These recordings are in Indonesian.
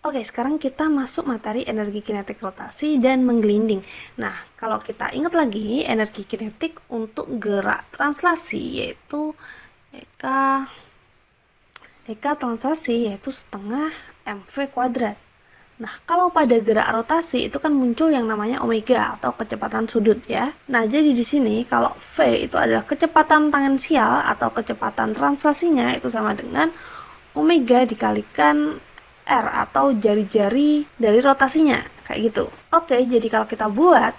Oke, sekarang kita masuk materi energi kinetik rotasi dan menggelinding. Nah, kalau kita ingat lagi, energi kinetik untuk gerak translasi yaitu EK translasi yaitu setengah mv kuadrat. Nah, kalau pada gerak rotasi itu kan muncul yang namanya omega atau kecepatan sudut ya. Nah, jadi di sini kalau V itu adalah kecepatan tangensial atau kecepatan translasinya itu sama dengan omega dikalikan R atau jari-jari dari rotasinya kayak gitu. Oke, jadi kalau kita buat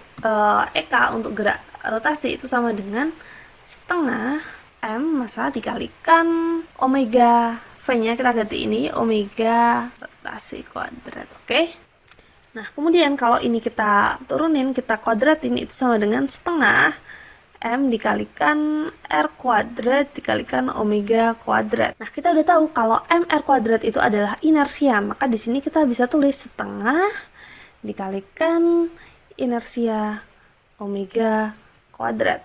EK untuk gerak rotasi itu sama dengan setengah M massa dikalikan omega V-nya kita ganti ini omega rotasi kuadrat. Oke. Nah, kemudian kalau ini kita turunin, kita kuadratin itu sama dengan setengah M dikalikan R kuadrat dikalikan omega kuadrat. Nah, kita udah tahu kalau MR kuadrat itu adalah inersia, maka di sini kita bisa tulis setengah dikalikan inersia omega kuadrat.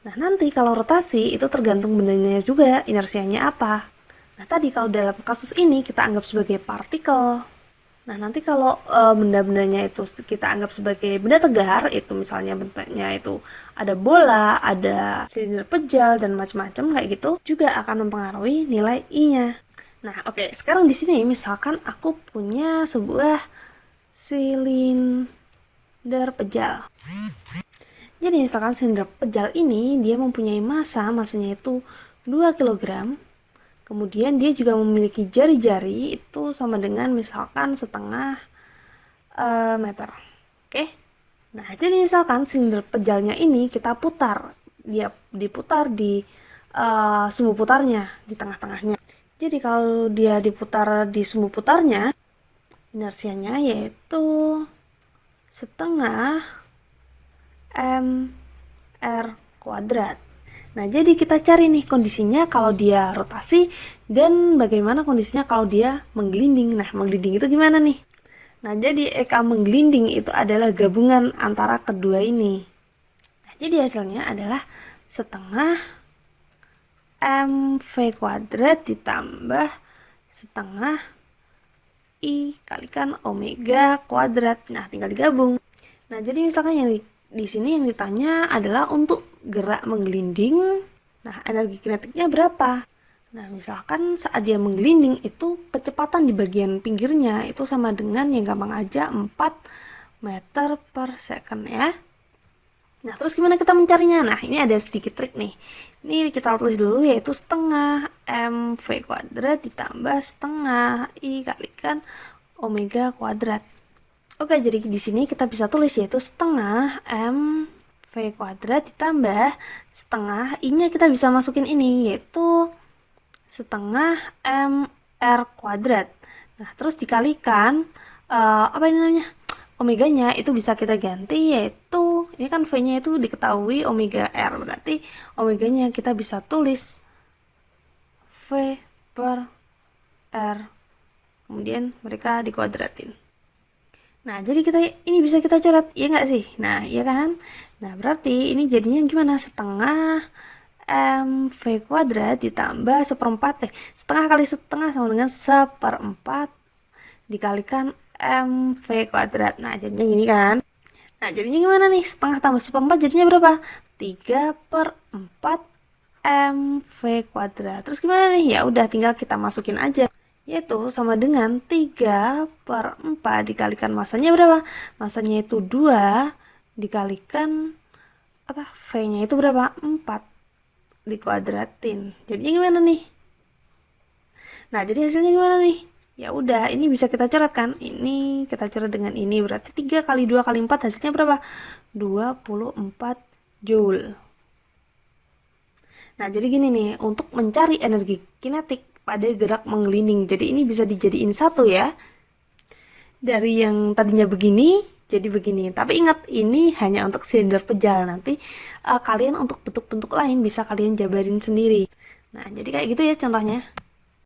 Nah, nanti kalau rotasi itu tergantung bendanya juga inersianya apa. Nah, tadi kalau dalam kasus ini kita anggap sebagai partikel. Nah, nanti kalau benda-bendanya itu kita anggap sebagai benda tegar, itu misalnya bentuknya itu ada bola, ada silinder pejal dan macam-macam kayak gitu, juga akan mempengaruhi nilai I-nya. Nah, oke, sekarang di sini misalkan aku punya sebuah silinder pejal. Jadi misalkan silinder pejal ini dia mempunyai masanya itu 2 kg. Kemudian dia juga memiliki jari-jari itu sama dengan misalkan setengah meter. Oke. Nah, jadi misalkan silinder pejalnya ini kita putar, dia diputar di sumbu putarnya di tengah-tengahnya. Jadi kalau dia diputar di sumbu putarnya, inersianya yaitu setengah mr kuadrat. Nah, jadi kita cari nih kondisinya kalau dia rotasi dan bagaimana kondisinya kalau dia menggelinding. Nah, menggelinding itu gimana nih? Nah, jadi EK menggelinding itu adalah gabungan antara kedua ini. Nah, jadi hasilnya adalah setengah mv kuadrat ditambah setengah I kalikan omega kuadrat. Nah, tinggal digabung. Nah, jadi misalkan yang di sini yang ditanya adalah untuk gerak menggelinding. Nah, energi kinetiknya berapa? Nah, misalkan saat dia menggelinding itu kecepatan di bagian pinggirnya itu sama dengan yang gampang aja 4 meter per second ya. Nah, terus gimana kita mencarinya? Nah, ini ada sedikit trik nih. Ini kita tulis dulu yaitu setengah mv kuadrat ditambah setengah I kalikan omega kuadrat. Oke, jadi di sini kita bisa tulis yaitu setengah mv kuadrat ditambah setengah I-nya kita bisa masukin ini yaitu setengah mr kuadrat. Nah, terus dikalikan apa ini namanya? Omeganya itu bisa kita ganti yaitu ini kan V-nya itu diketahui omega R, berarti omeganya kita bisa tulis V per R. Kemudian mereka dikuadratin. Nah, jadi ini bisa kita coret, ya nggak sih? Nah, iya kan? Nah, berarti ini jadinya gimana? Setengah mv kuadrat ditambah setengah kali setengah sama dengan 1/4 dikalikan mv kuadrat. Nah, jadinya gini kan? Nah, jadinya gimana nih? Setengah tambah 1/4 jadinya berapa? 3/4 mv kuadrat. Terus gimana nih? Ya udah, tinggal kita masukin aja. Yaitu sama dengan 3/4 dikalikan masanya berapa? Masanya itu 2 dikalikan V-nya itu berapa? 4 dikuadratin. Jadinya gimana nih? Nah, jadi hasilnya gimana nih? Ya udah, ini bisa kita coret kan? Ini kita coret dengan ini, berarti 3 kali 2 kali 4 hasilnya berapa? 24 joule. Nah, jadi gini nih, untuk mencari energi kinetik pada gerak menggelinding. Jadi ini bisa dijadiin satu ya. Dari yang tadinya begini jadi begini. Tapi ingat, ini hanya untuk silinder pejal. Nanti kalian untuk bentuk-bentuk lain bisa kalian jabarin sendiri. Nah, jadi kayak gitu ya contohnya.